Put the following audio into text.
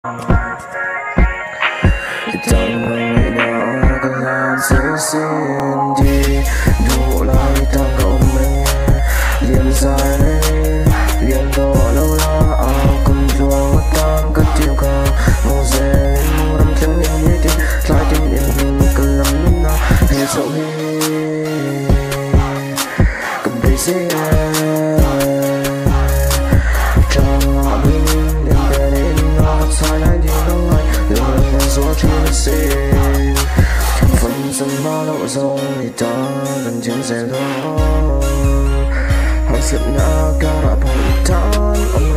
Chẳng ngày nào cần làm sẽ xin đi đủ lại ta cậu mê liền dài lên liền đỏ lâu la cùng chuông tan cất chiều cao màu dê lên màu đầm trắng yên như tiếng lại tiếng yên hình cần lắm nên nào hay sâu hi cầm đầy xe phần sân ba lộ dòng thì ta gần trên xe đó họ sự na ca đã bồi tan